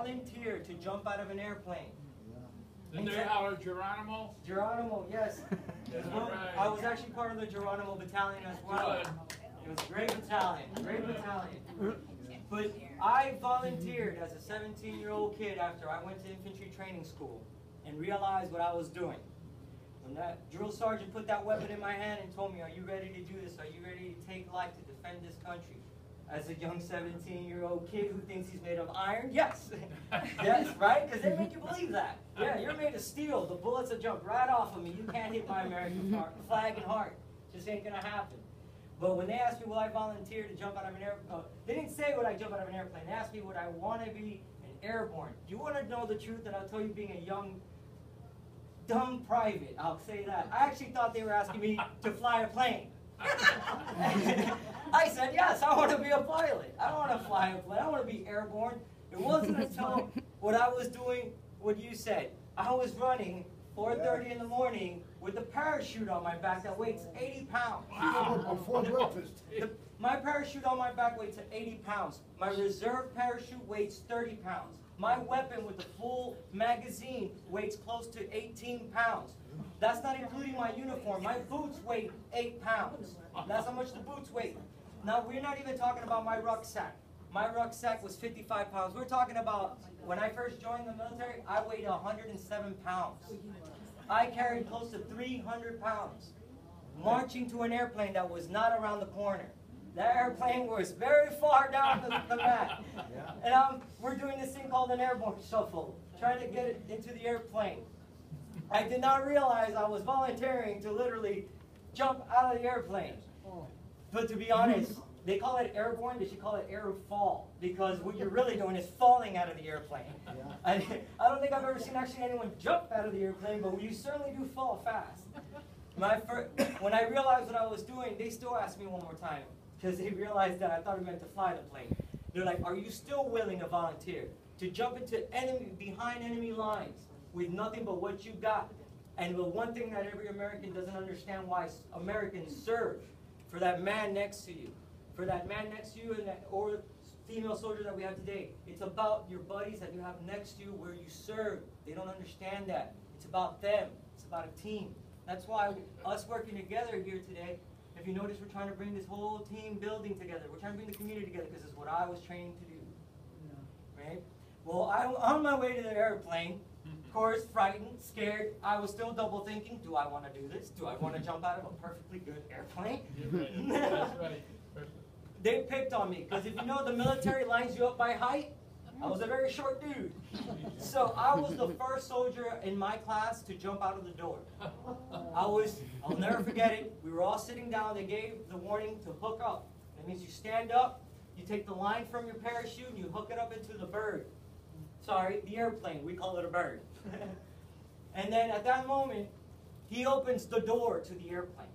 volunteered to jump out of an airplane. Did they holler Geronimo? Geronimo, yes. Right. I was actually part of the Geronimo battalion as well. It was a great battalion, great battalion. But I volunteered as a 17-year-old kid after I went to infantry training school and realized what I was doing. When that drill sergeant put that weapon in my hand and told me, "Are you ready to do this? Are you ready to take life to defend this country?" As a young 17-year-old kid who thinks he's made of iron, yes. Yes, right? Because they make you believe that. Yeah, you're made of steel. The bullets will jump right off of me. You can't hit my American flag and heart. Just ain't going to happen. But when they asked me, will I volunteer to jump out of an airplane? They didn't say would I jump out of an airplane. They asked me would I want to be an airborne. Do you want to know the truth? And I'll tell you, being a young, dumb private, I'll say that. I actually thought they were asking me to fly a plane. I said, yes, I want to be a pilot. I don't want to fly a plane. I want to be airborne. It wasn't until what I was doing, what you said. I was running 4:30 in the morning with a parachute on my back that weighs 80 pounds. Wow. Before breakfast. My parachute on my back weighs 80 pounds. My reserve parachute weighs 30 pounds. My weapon with the full magazine weighs close to 18 pounds. That's not including my uniform. My boots weigh 8 pounds. That's how much the boots weigh. Now, we're not even talking about my rucksack. My rucksack was 55 pounds. We're talking about when I first joined the military, I weighed 107 pounds. I carried close to 300 pounds marching to an airplane that was not around the corner. That airplane was very far down the map. And we're doing this thing called an airborne shuffle, trying to get it into the airplane. I did not realize I was volunteering to literally jump out of the airplane. But to be honest, they call it airborne, they should call it air fall, because what you're really doing is falling out of the airplane. I don't think I've ever seen actually anyone jump out of the airplane, but you certainly do fall fast. When I realized what I was doing, they still asked me one more time, because they realized that I thought it meant to fly the plane. They're like, are you still willing to volunteer to jump into behind enemy lines with nothing but what you got? And the one thing that every American doesn't understand why Americans serve, for that man next to you. For that man next to you or female soldier that we have today. It's about your buddies that you have next to you where you serve. They don't understand that. It's about them. It's about a team. That's why us working together here today, if you notice, we're trying to bring this whole team building together. We're trying to bring the community together because it's what I was trained to do. Right? Well, I'm on my way to the airplane. Of course, frightened, scared. I was still double thinking, do I want to do this? Do I want to jump out of a perfectly good airplane? That's right. They picked on me, because if you know the military lines you up by height, I was a very short dude. So I was the first soldier in my class to jump out of the door. I'll never forget it. We were all sitting down. They gave the warning to hook up. That means you stand up, you take the line from your parachute, and you hook it up into the bird. Sorry, the airplane. We call it a bird. And then at that moment, he opens the door to the airplane.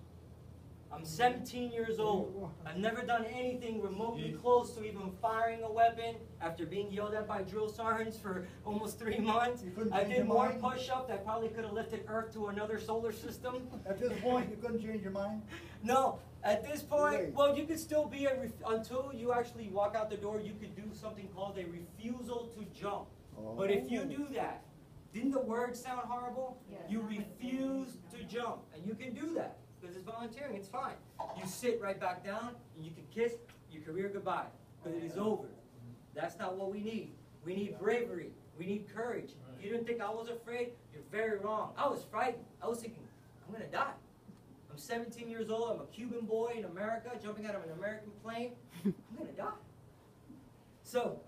I'm 17 years old. I've never done anything remotely close to even firing a weapon after being yelled at by drill sergeants for almost 3 months. I did more push-ups that probably could have lifted Earth to another solar system. At this point, you couldn't change your mind? No. At this point, well, you could still be until you actually walk out the door, you could do something called a refusal to jump. But if you do that, didn't the word sound horrible? Yes. You refuse to jump, and you can do that. Because it's volunteering, it's fine. You sit right back down, and you can kiss your career goodbye. Because it is over. That's not what we need. We need bravery. We need courage. If you didn't think I was afraid, you're very wrong. I was frightened. I was thinking, I'm going to die. I'm 17 years old. I'm a Cuban boy in America, jumping out of an American plane. I'm going to die. So,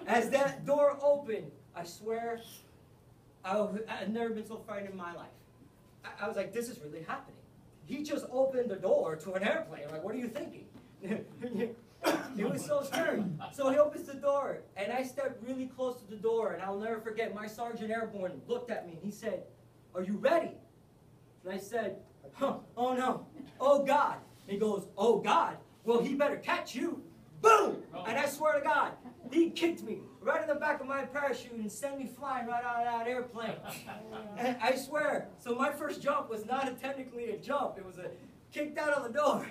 as that door opened, I swear, I've never been so frightened in my life. I was like, this is really happening. He just opened the door to an airplane. I'm like, what are you thinking? It was so scary. So he opens the door, and I stepped really close to the door, and I'll never forget, my Sergeant Airborne looked at me, and he said, are you ready? And I said, oh no, oh God. And he goes, oh God, well he better catch you. Boom! And I swear to God, he kicked me right in the back of my parachute and sent me flying right out of that airplane. And I swear, so my first jump was not technically a jump. It was kicked out of the door.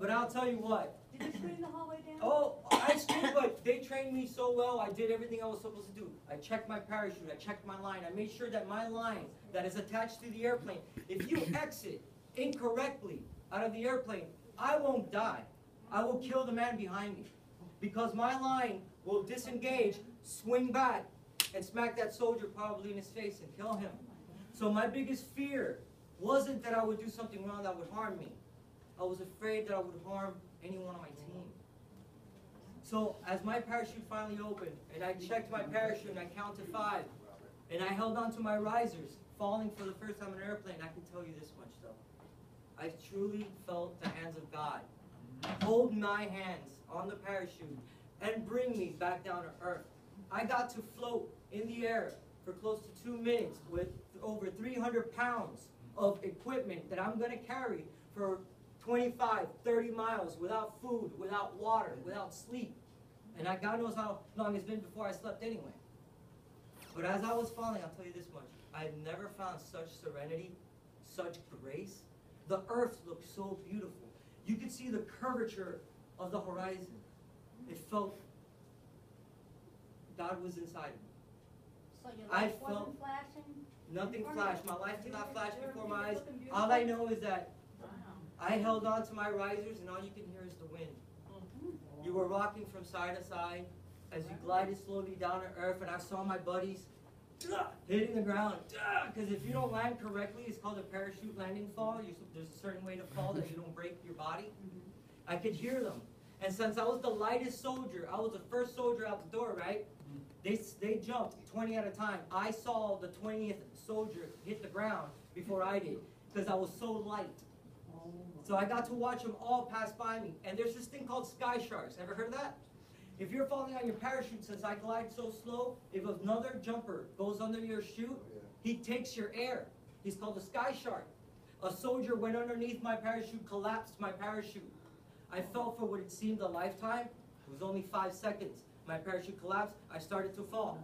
But I'll tell you what. Did you scream the hallway down? Oh, I screwed, but they trained me so well. I did everything I was supposed to do. I checked my parachute. I checked my line. I made sure that my line that is attached to the airplane, if you exit incorrectly out of the airplane, I won't die. I will kill the man behind me because my line will disengage, swing back, and smack that soldier probably in his face and kill him. So my biggest fear wasn't that I would do something wrong that would harm me. I was afraid that I would harm anyone on my team. So as my parachute finally opened, and I checked my parachute and I counted 5, and I held on to my risers, falling for the first time in an airplane, I can tell you this much though. I truly felt the hands of God hold my hands on the parachute and bring me back down to earth. I got to float in the air for close to 2 minutes with over 300 pounds of equipment that I'm going to carry for 25, 30 miles without food, without water, without sleep. And God knows how long it's been before I slept anyway. But as I was falling, I'll tell you this much. I've never found such serenity, such grace. The earth looked so beautiful. You could see the curvature of the horizon. It felt God was inside of me. So your I light felt wasn't flashing? nothing flashed. My life did not flash before my eyes. All I know is that I held on to my risers, and all you can hear is the wind. You were rocking from side to side as you glided slowly down to earth, and I saw my buddies hitting the ground. Because if you don't land correctly, it's called a parachute landing fall. There's a certain way to fall that you don't break your body. I could hear them. And since I was the lightest soldier, I was the first soldier out the door, right? They jumped 20 at a time. I saw the 20th soldier hit the ground before I did because I was so light. So I got to watch them all pass by me. And there's this thing called sky sharks. Ever heard of that? If you're falling on your parachute, since I glide so slow, if another jumper goes under your chute, he takes your air. He's called a sky shark. A soldier went underneath my parachute, collapsed my parachute. I fell for what it seemed a lifetime. It was only 5 seconds. My parachute collapsed. I started to fall.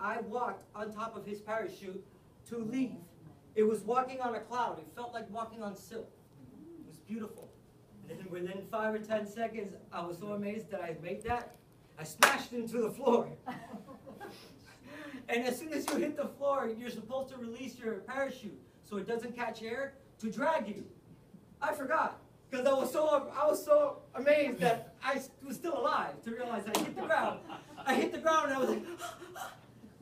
I walked on top of his parachute to leave. It was walking on a cloud. It felt like walking on silk. It was beautiful. And then within 5 or 10 seconds, I was so amazed that I made that. I smashed into the floor. And as soon as you hit the floor, you're supposed to release your parachute so it doesn't catch air to drag you. I forgot. Because I was so amazed that I was still alive to realize I hit the ground. I hit the ground and I was like,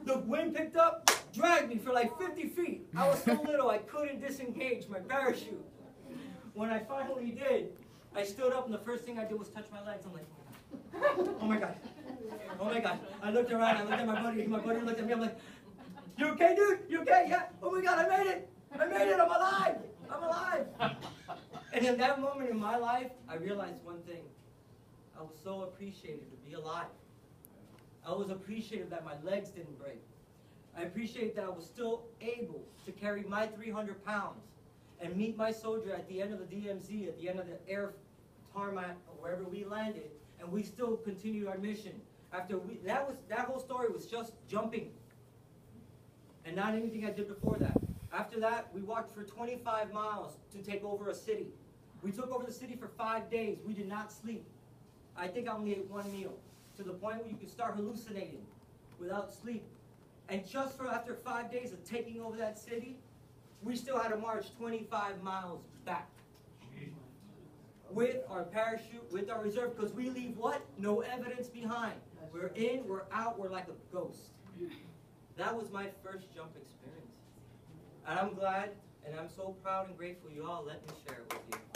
the wind picked up, dragged me for like 50 feet. I was so little I couldn't disengage my parachute. When I finally did, I stood up and the first thing I did was touch my legs. I'm like, oh my God. Oh my God. I looked around, I looked at my buddy looked at me, I'm like, you okay, dude? You okay? Yeah. Oh my God, I made it. I made it, I'm alive. I'm alive. And in that moment in my life, I realized one thing. I was so appreciated to be alive. I was appreciative that my legs didn't break. I appreciate that I was still able to carry my 300 pounds and meet my soldier at the end of the DMZ, at the end of the air tarmac, or wherever we landed, and we still continued our mission. After that whole story was just jumping, and not anything I did before that. After that, we walked for 25 miles to take over a city. We took over the city for 5 days. We did not sleep. I think I only ate 1 meal, to the point where you could start hallucinating without sleep. And just after 5 days of taking over that city, we still had to march 25 miles back. With our parachute, with our reserve, because we leave what? No evidence behind. We're in, we're out, we're like a ghost. That was my first jump experience. And I'm glad, and I'm so proud and grateful you all let me share it with you.